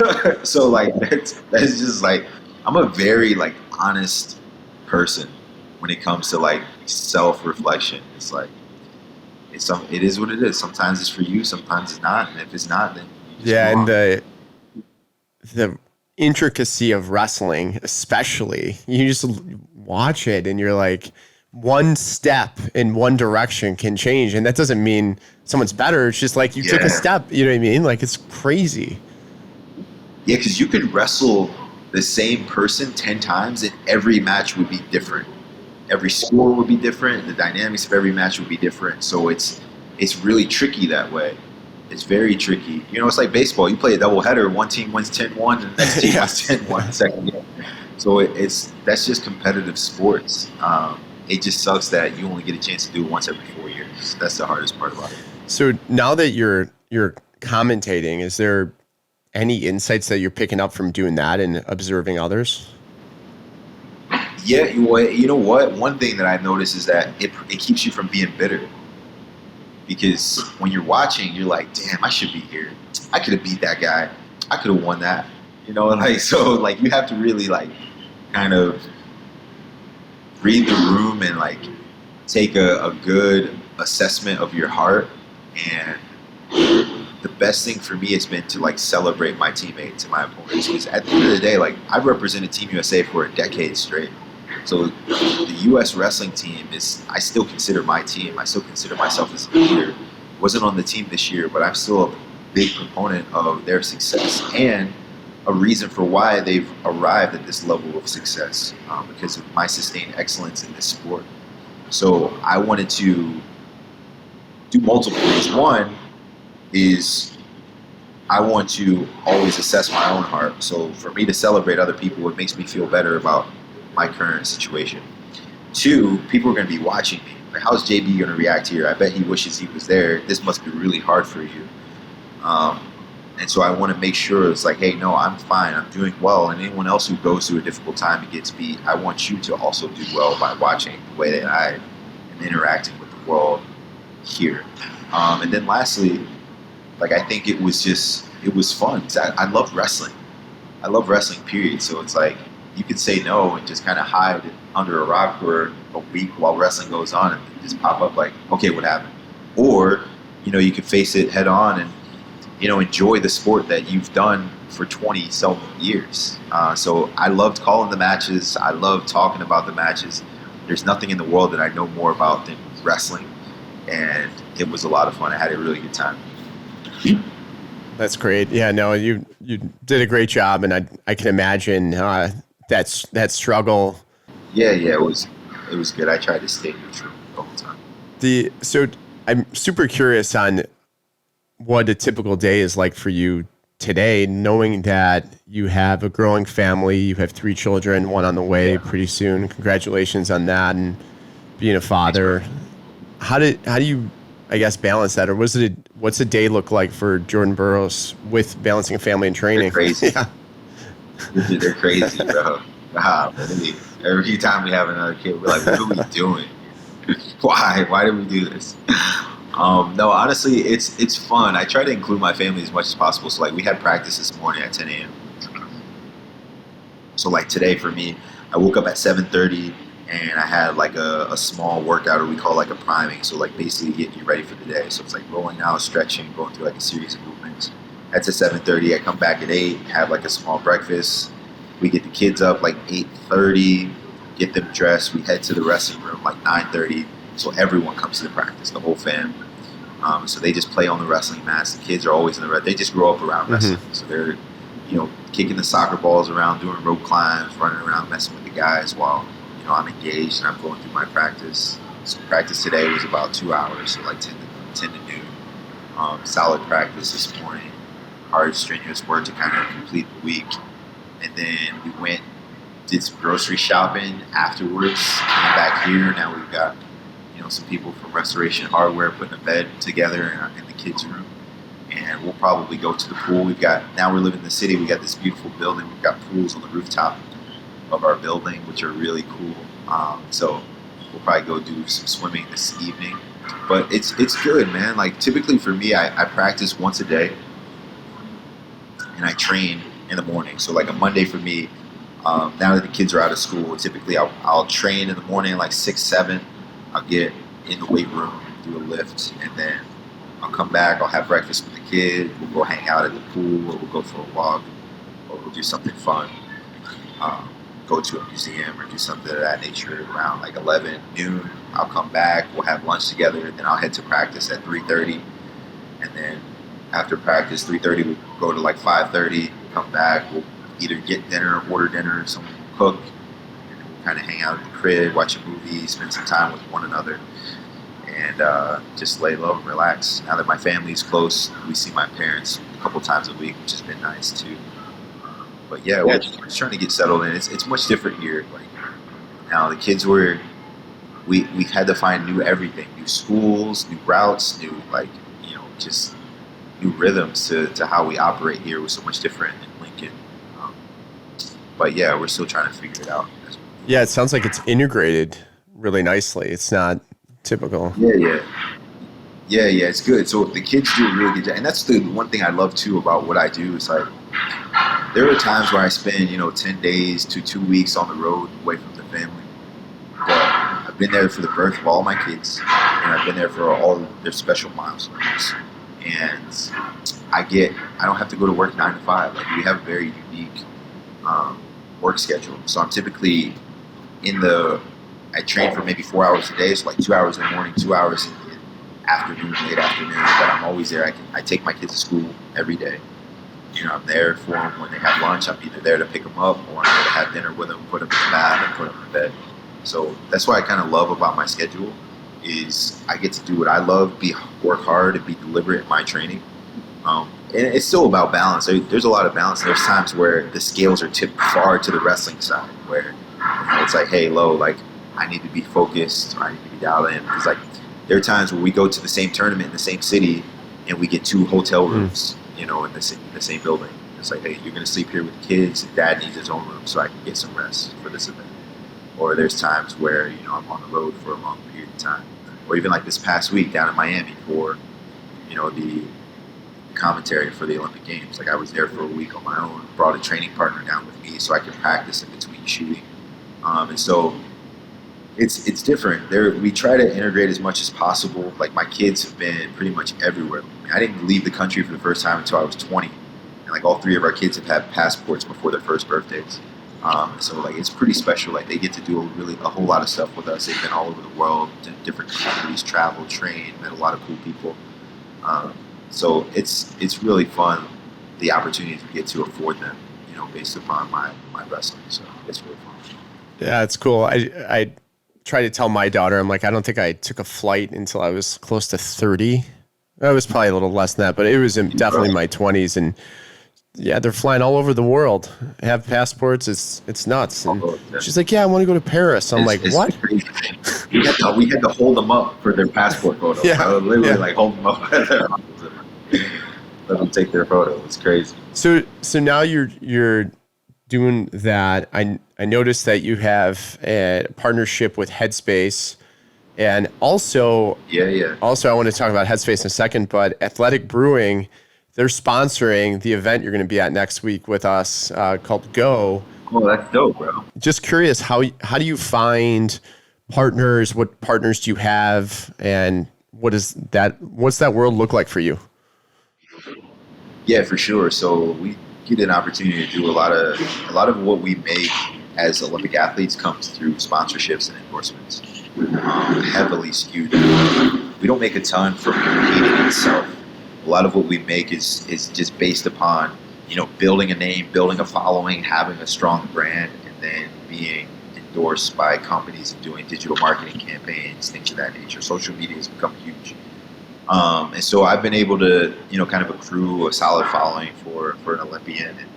So like, that's just like, I'm a very like honest person. when it comes to like self-reflection. It's like it is what it is. Sometimes it's for you, sometimes it's not, and if it's not, then you just Yeah, move and on. the intricacy of wrestling, especially, you just watch it and you're like, one step in one direction can change, and that doesn't mean someone's better. It's just like you took a Yeah, step. You know what I mean? Like, it's crazy. yeah, because you could wrestle the same person 10 times, and every match would be different. Every score would be different. The dynamics of every match would be different. So it's really tricky that way. It's very tricky. You know, it's like baseball. You play a doubleheader. One team wins 10-1, and the next team Yeah. wins 10-1 the second game. So that's just competitive sports. It just sucks that you only get a chance to do it once every 4 years. That's the hardest part about it. So now that you're commentating, is there any insights that you're picking up from doing that and observing others? Yeah, you know what? One thing that I noticed is that it keeps you from being bitter. Because when you're watching, you're like, damn, I should be here. I could have beat that guy. I could have won that. You know, like, so like you have to really like kind of read the room and like take a good assessment of your heart. And the best thing for me has been to like celebrate my teammates and my opponents. Because at the end of the day, like I've represented Team USA for a decade straight. So the U.S. wrestling team I still consider my team. I still consider myself as a leader. Wasn't on the team this year, but I'm still a big proponent of their success and a reason for why they've arrived at this level of success because of my sustained excellence in this sport. So I wanted to do multiple things. One is I want to always assess my own heart. So for me to celebrate other people, it makes me feel better about my current situation. Two, people are going to be watching me. Like, how's JB going to react here? I bet he wishes he was there. This must be really hard for you. And so I want to make sure it's like, hey, no, I'm fine. I'm doing well. And anyone else who goes through a difficult time and gets beat, I want you to also do well by watching the way that I am interacting with the world here. And then lastly, like I think it was fun. I love wrestling. I love wrestling, period. So it's like you could say no and just kind of hide under a rock for a week while wrestling goes on and just pop up like, okay, what happened? Or, you know, you could face it head on and, you know, enjoy the sport that you've done for 20-some years. So I loved calling the matches. I loved talking about the matches. There's nothing in the world that I know more about than wrestling. And it was a lot of fun. I had a really good time. That's great. Yeah, no, you did a great job, and I can imagine that struggle. Yeah, it was good. I tried to stay neutral the whole time. So I'm super curious on what a typical day is like for you today, knowing that you have a growing family, you have 3 children, one on the way pretty soon. Congratulations on that and being a father. How do you, I guess, balance that, or what's a day look like for Jordan Burroughs with balancing a family and training? They're crazy. Yeah. They're crazy, bro. Every time we have another kid, we're like, what are we doing? Why do we do this? No, honestly, it's fun. I try to include my family as much as possible. So like we had practice this morning at 10 a.m. So like today for me, I woke up at 7:30 and I had like a small workout, or we call like a priming. So like basically getting you ready for the day. So it's like rolling out, stretching, going through like a series of movements. That's at 7:30. I come back at 8, have like a small breakfast. We get the kids up like 8:30, get them dressed. We head to the wrestling room like 9:30. So everyone comes to the practice, the whole fam. So they just play on the wrestling mats. The kids are always in the they just grow up around wrestling. So they're, you know, kicking the soccer balls around, doing rope climbs, running around, messing with the guys while, you know, I'm engaged and I'm going through my practice. So practice today was about 2 hours, so like 10 to noon. Solid practice this morning. Hard, strenuous work to kind of complete the week. And then we went, did some grocery shopping afterwards, came back here. Now we've got, you know, some people from Restoration Hardware putting a bed together in the kids' room. And we'll probably go to the pool. Now we're living in the city. We got this beautiful building. We've got pools on the rooftop of our building, which are really cool. So we'll probably go do some swimming this evening. But it's good, man. Like typically for me, I practice once a day and I train in the morning. So like a Monday for me, Now that the kids are out of school, typically I'll train in the morning like 6, 7. I'll get in the weight room, do a lift, and then I'll come back. I'll have breakfast with the kids. We'll go hang out at the pool, or we'll go for a walk, or we'll do something fun. Um, Go to a museum or do something of that nature around like 11 noon. I'll come back. We'll have lunch together, and then I'll head to practice at 3:30. And then after practice, 3:30, we'll go to like 5:30. Come back. We'll either get dinner, order dinner, someone will cook, and then we'll kind of hang out at the crib, watch a movie, spend some time with one another, and just lay low and relax. Now that my family's close, we see my parents a couple times a week, which has been nice too. But yeah, we're just trying to get settled in. It's much different here. Like now, the kids we've had to find new everything, new schools, new routes, new just new rhythms to how we operate here. Was so much different in Lincoln. But yeah, we're still trying to figure it out. Yeah, it sounds like it's integrated really nicely. It's not typical. Yeah, it's good. So the kids do a really good job. And that's the one thing I love too about what I do is like, there are times where I spend, 10 days to 2 weeks on the road away from the family. But I've been there for the birth of all my kids, and I've been there for all their special milestones. And I don't have to go to work 9 to 5. Like we have a very unique work schedule. So I'm typically I train for maybe 4 hours a day. So like 2 hours in the morning, 2 hours in the afternoon, late afternoon. But I'm always there. I take my kids to school every day. I'm there for them when they have lunch. I'm either there to pick them up or I'm there to have dinner with them, put them in the bath, and put them in bed. So that's what I kind of love about my schedule is I get to do what I love, work hard, and be deliberate in my training. And it's still about balance. There's a lot of balance. There's times where the scales are tipped far to the wrestling side, where it's like, hey, Lo, like I need to be focused, or I need to be dialed in. Because like there are times where we go to the same tournament in the same city, and we get 2 hotel rooms. In the same building. It's like, hey, you're going to sleep here with the kids, and Dad needs his own room so I can get some rest for this event. Or there's times where, I'm on the road for a long period of time. Or even like this past week down in Miami for, the commentary for the Olympic Games. Like I was there for a week on my own, brought a training partner down with me so I could practice in between shooting. And so it's different. We try to integrate as much as possible. Like my kids have been pretty much everywhere. I didn't leave the country for the first time until I was 20, and like all 3 of our kids have had passports before their first birthdays. So like it's pretty special. Like they get to do a whole lot of stuff with us. They've been all over the world, to different countries, traveled, trained, met a lot of cool people. So it's really fun, the opportunity to get to afford them, based upon my wrestling. So it's really fun. Yeah, it's cool. I try to tell my daughter, I'm like, I don't think I took a flight until I was close to 30. It was probably a little less than that, but it was definitely my 20s. And yeah, they're flying all over the world, have passports. It's nuts. And she's like, yeah, I want to go to Paris. I'm like, what? Crazy. We had to hold them up for their passport photo. Yeah, I would literally like hold them up at their office and let them take their photo. It's crazy. So now you're doing that. I noticed that you have a partnership with Headspace. And also, Also, I want to talk about Headspace in a second, but Athletic Brewing, they're sponsoring the event you're going to be at next week with us called Go. Oh, that's dope, bro. Just curious, how do you find partners? What partners do you have? And what's that world look like for you? Yeah, for sure. So we get an opportunity to do a lot of what we make as Olympic athletes comes through sponsorships and endorsements. Heavily skewed. We don't make a ton from competing itself. A lot of what we make is just based upon, building a name, building a following, having a strong brand, and then being endorsed by companies and doing digital marketing campaigns, things of that nature. Social media has become huge. And so I've been able to, kind of accrue a solid following for an Olympian, and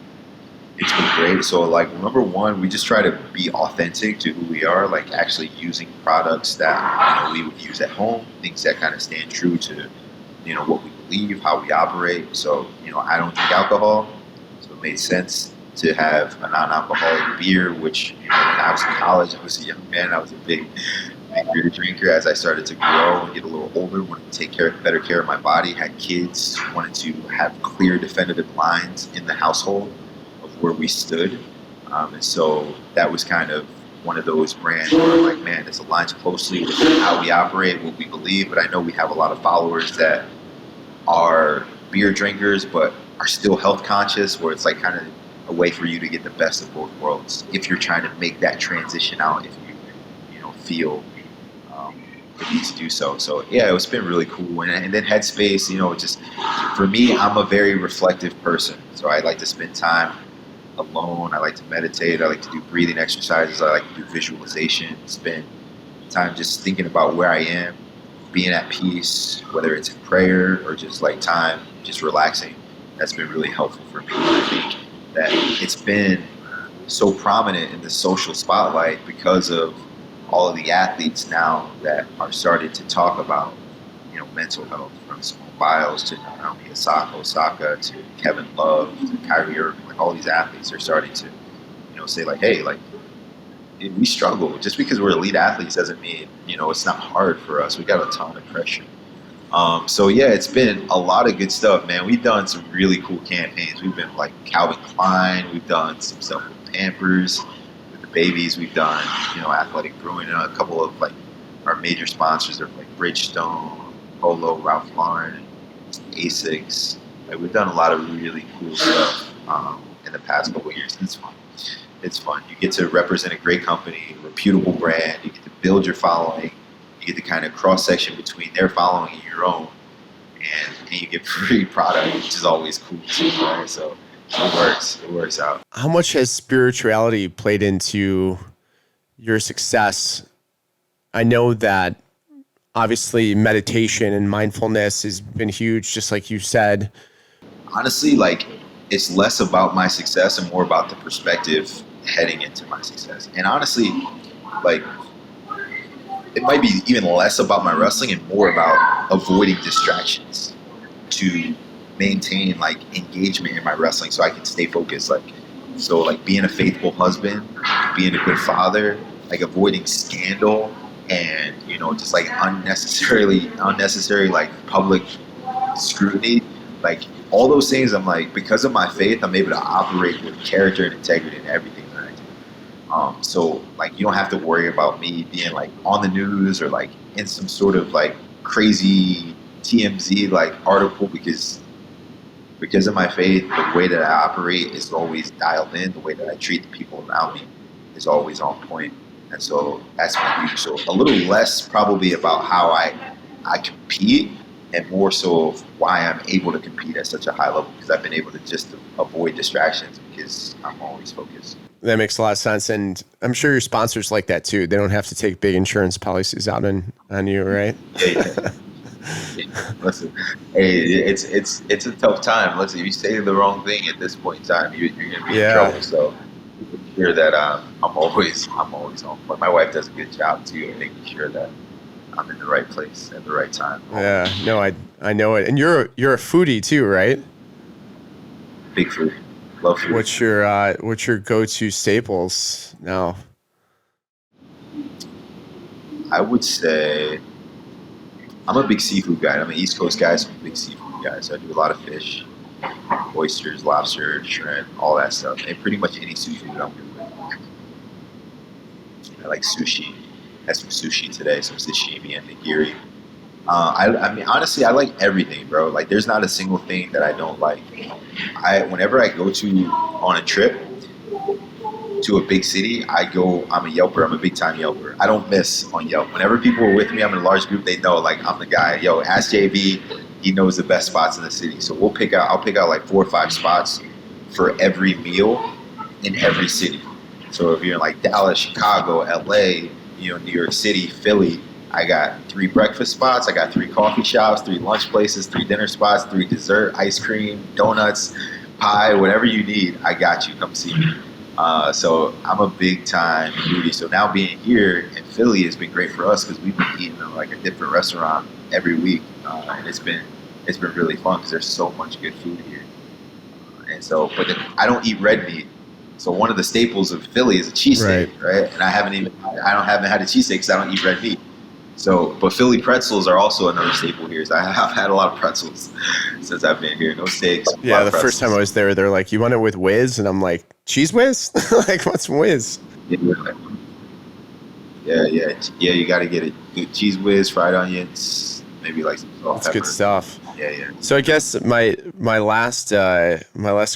it's been great. So like, number one, we just try to be authentic to who we are, like actually using products that, we would use at home, things that kind of stand true to, what we believe, how we operate. So, I don't drink alcohol, so it made sense to have a non-alcoholic beer, which, when I was in college, I was a young man, I was a big beer drinker. As I started to grow and get a little older, wanted to take better care of my body, had kids, wanted to have clear, definitive lines in the household of where we stood. And so that was kind of one of those brands where I'm like, man, this aligns closely with how we operate, what we believe. But I know we have a lot of followers that are beer drinkers, but are still health conscious, where it's like kind of a way for you to get the best of both worlds if you're trying to make that transition out, if you feel the need to do so. So yeah, it's been really cool. And then Headspace, just for me, I'm a very reflective person. So I like to spend time alone. I like to meditate. I like to do breathing exercises. I like to do visualization, spend time just thinking about where I am, being at peace, whether it's in prayer or just like time, just relaxing. That's been really helpful for me. I think that it's been so prominent in the social spotlight because of all of the athletes now that are starting to talk about, mental health, from Simone Biles to Naomi Osaka to Kevin Love to Kyrie Irving. Like all these athletes are starting to, say like, hey, like we struggle. Just because we're elite athletes doesn't mean, it's not hard for us. We got a ton of pressure. So yeah, it's been a lot of good stuff, man. We've done some really cool campaigns. We've been like Calvin Klein. We've done some stuff with Pampers, with the babies. We've done, Athletic Brewing, and a couple of like our major sponsors are like Bridgestone, Polo, Ralph Lauren, Asics. Like we've done a lot of really cool stuff in the past couple of years. And it's fun. It's fun. You get to represent a great company, a reputable brand. You get to build your following. You get the kind of cross-section between their following and your own. And you get free product, which is always cool too, right? So it works. It works out. How much has spirituality played into your success? I know that obviously meditation and mindfulness has been huge, just like you said. Honestly, like it's less about my success and more about the perspective heading into my success. And honestly, like it might be even less about my wrestling and more about avoiding distractions to maintain like engagement in my wrestling so I can stay focused. Like being a faithful husband, being a good father, like avoiding scandal and, just like unnecessary like public scrutiny. Like all those things, I'm like, because of my faith, I'm able to operate with character and integrity in everything that I do. So like you don't have to worry about me being like on the news or like in some sort of like crazy TMZ like article because of my faith. The way that I operate is always dialed in. The way that I treat the people around me is always on point. And so that's my huge. So a little less probably about how I compete and more so of why I'm able to compete at such a high level, because I've been able to just avoid distractions because I'm always focused. That makes a lot of sense. And I'm sure your sponsors like that too. They don't have to take big insurance policies out on you, right? Yeah. Listen, hey, it's a tough time. Listen, if you say the wrong thing at this point in time, you're gonna be in trouble. So hear that I'm always on point. My wife does a good job too of making sure that I'm in the right place at the right time. Yeah, no, I know it. And you're a foodie too, right? Big foodie. Love food. What's your go-to staples now? I would say I'm a big seafood guy. I'm an East Coast guy, so I'm a big seafood guy. So I do a lot of fish, oysters, lobster, shrimp, all that stuff. And pretty much any seafood I'm good with. I like sushi. Had some sushi today, some sashimi and nigiri. I mean, honestly, I like everything, bro. Like, there's not a single thing that I don't like. Whenever I go on a trip to a big city, I'm a Yelper. I'm a big time Yelper. I don't miss on Yelp. Whenever people are with me, I'm in a large group, they know, like, I'm the guy. Yo, ask JB, he knows the best spots in the city. So I'll pick out like 4 or 5 spots for every meal in every city. So if you're in like Dallas, Chicago, LA, New York City, Philly, I got 3 breakfast spots, I got 3 coffee shops, 3 lunch places, 3 dinner spots, 3 dessert, ice cream, donuts, pie, whatever you need, I got you. Come see me. So I'm a big time foodie. So now being here in Philly has been great for us because we've been eating at like a different restaurant every week, and it's been really fun because there's so much good food here. And so, I don't eat red meat. So one of the staples of Philly is a cheesesteak, right? And I haven't had a cheesesteak because I don't eat red meat. So, but Philly pretzels are also another staple here. So I've had a lot of pretzels since I've been here. No steaks, a lot Yeah, of the first time I pretzels. was there, they're like, "You want it with whiz?" And I'm like, "Cheese whiz? Like, what's whiz?" Yeah. You got to get it. Good cheese whiz, fried onions, maybe like some salt, That's good pepper. stuff. Yeah. So I guess my last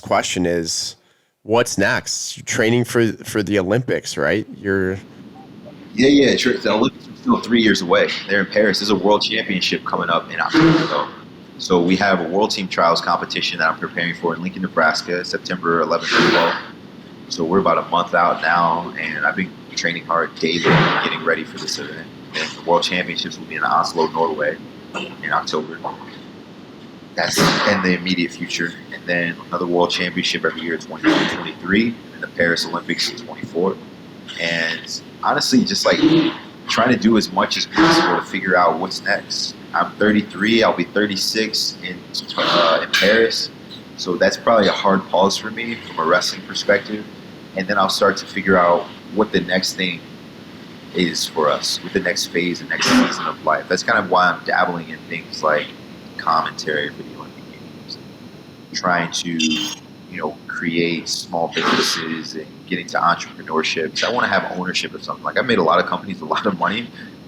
question is, what's next? You're training for the Olympics, right? The Olympics are still 3 years away. They're in Paris. There's a world championship coming up in October, though. So we have a world team trials competition that I'm preparing for in Lincoln, Nebraska, September 11th and 12th. So we're about a month out now, and I've been training hard daily, getting ready for this event. And the World Championships will be in Oslo, Norway, in October. That's in the immediate future. And then another World Championship every year, 2023, and the Paris Olympics in 24. And honestly, just like trying to do as much as possible to figure out what's next. I'm 33. I'll be 36 in Paris. So that's probably a hard pause for me from a wrestling perspective. And then I'll start to figure out what the next thing is for us, with the next phase, the next season of life. That's kind of why I'm dabbling in things like commentary for the Olympic Games, trying to, create small businesses and get into entrepreneurship. So I want to have ownership of something. Like I made a lot of companies a lot of money,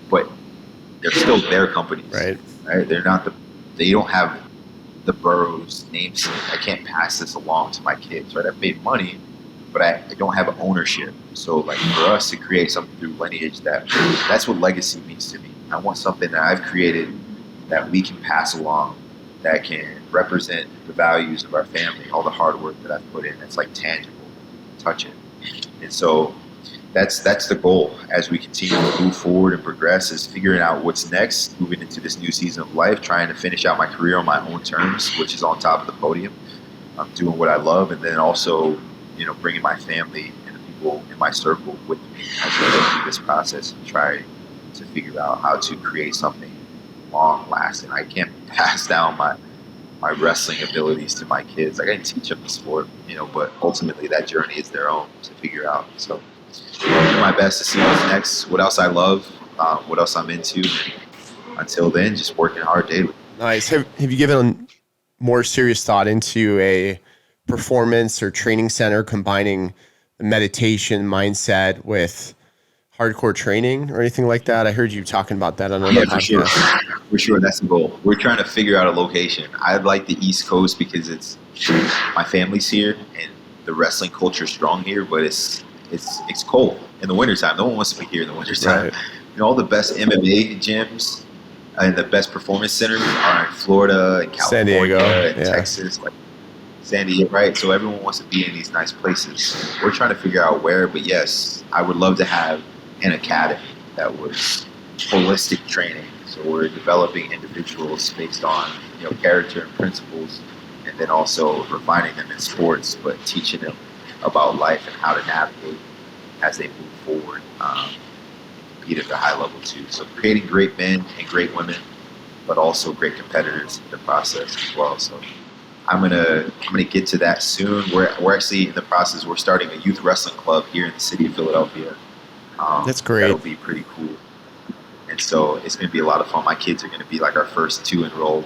but they're still their companies, Right. right? They don't have the Burroughs namesake. I can't pass this along to my kids, right? I've made money, but I don't have ownership. So like for us to create something through lineage, that's what legacy means to me. I want something that I've created that we can pass along, that can represent the values of our family, all the hard work that I've put in. It's like tangible, touch it. And so that's the goal as we continue to move forward and progress, is figuring out what's next, moving into this new season of life, trying to finish out my career on my own terms, which is on top of the podium. I'm doing what I love, and then also, bringing my family and the people in my circle with me as we go through this process and try to figure out how to create something long lasting. I can't pass down my wrestling abilities to my kids. Like I can teach them the sport, but ultimately that journey is their own to figure out. So I'll do my best to see what's next, what else I love, what else I'm into. And until then, just working hard daily. Nice. Have you given more serious thought into a performance or training center combining meditation mindset with hardcore training or anything like that? I heard you talking about that on another podcast. For sure, that's the goal. We're trying to figure out a location. I like the East Coast because my family's here and the wrestling culture is strong here, but it's cold in the wintertime. No one wants to be here in the wintertime. Right. All the best MMA gyms and the best performance centers are in Florida and California, San Diego, and Texas, like San Diego, right? So everyone wants to be in these nice places. We're trying to figure out where, but yes, I would love to have an academy that was holistic training. So we're developing individuals based on character and principles, and then also refining them in sports, but teaching them about life and how to navigate as they move forward, compete at a high level too. So creating great men and great women, but also great competitors in the process as well. So I'm gonna get to that soon. We're actually in the process. We're starting a youth wrestling club here in the city of Philadelphia. That's great. That'll be pretty cool. And so it's going to be a lot of fun. My kids are going to be like our first 2 enrolled.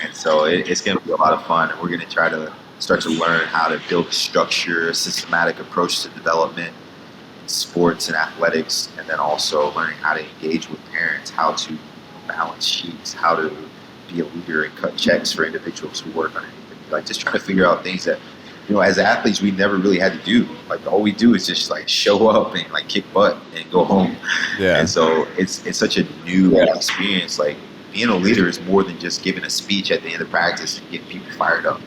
And so it's going to be a lot of fun. And we're going to try to start to learn how to build a structure, a systematic approach to development in sports and athletics. And then also learning how to engage with parents, how to balance sheets, how to be a leader and cut checks for individuals who work underneath them. Like just trying to figure out things that, as athletes, we never really had to do. Like all we do is just like show up and like kick butt and go home. Yeah. And so it's such a new experience. Like being a leader is more than just giving a speech at the end of practice and getting people fired up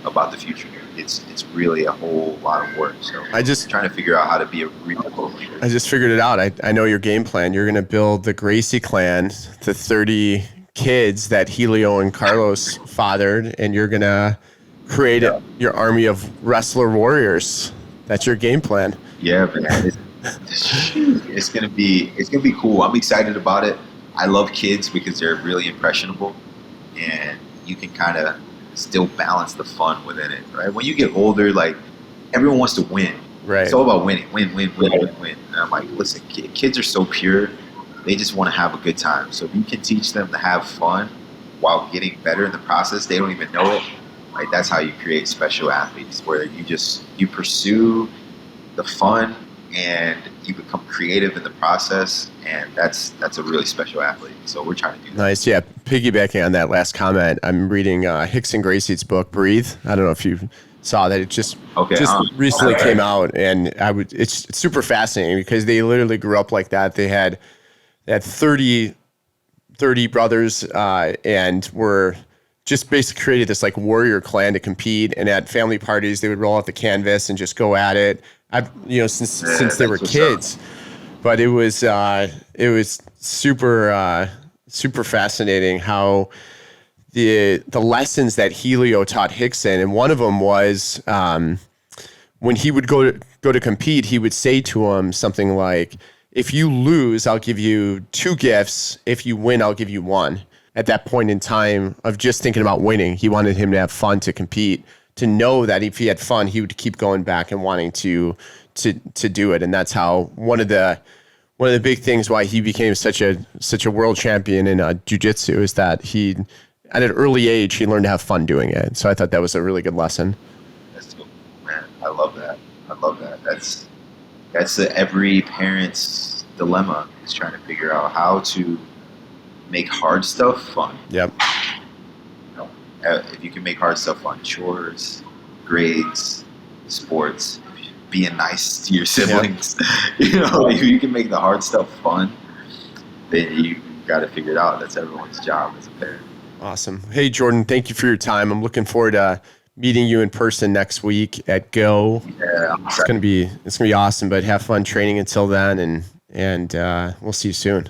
about the future. It's really a whole lot of work. So I'm trying to figure out how to be a real leader. I just figured it out. I know your game plan. You're going to build the Gracie clan, the 30 kids that Helio and Carlos fathered, and you're going to create your army of wrestler warriors. That's your game plan. Yeah, man. It's gonna be cool. I'm excited about it. I love kids because they're really impressionable, and you can kind of still balance the fun within it, right? When you get older, like everyone wants to win. Right. It's all about winning, win. And I'm like, listen, kids are so pure. they just want to have a good time. So if you can teach them to have fun while getting better in the process, they don't even know it. Like, that's how you create special athletes, where you pursue the fun and you become creative in the process, and that's a really special athlete. So we're trying to do that. Nice. Yeah. Piggybacking on that last comment, I'm reading Hickson Gracie's book, Breathe. I don't know if you saw that. It just recently came out, and it's super fascinating because they literally grew up like that. They had 30 brothers and were just basically created this like warrior clan to compete, and at family parties they would roll out the canvas and just go at it. Since they were kids, but it was super fascinating how the lessons that Helio taught Hickson, and one of them was when he would go to compete, he would say to him something like, "If you lose, I'll give you 2 gifts. If you win, I'll give you 1." At that point in time of just thinking about winning, he wanted him to have fun to compete, to know that if he had fun, he would keep going back and wanting to do it. And that's how one of the big things why he became such a world champion in jiu-jitsu is that he, at an early age, he learned to have fun doing it. So I thought that was a really good lesson. That's cool, man. I love that. That's every parent's dilemma, is trying to figure out how to make hard stuff fun. Yep. If you can make hard stuff fun, chores, grades, sports, being nice to your siblings, if you can make the hard stuff fun, then you got to figure it out. That's everyone's job as a parent. Awesome. Hey, Jordan, thank you for your time. I'm looking forward to meeting you in person next week at Go. Yeah, it's gonna be awesome. But have fun training until then, and we'll see you soon.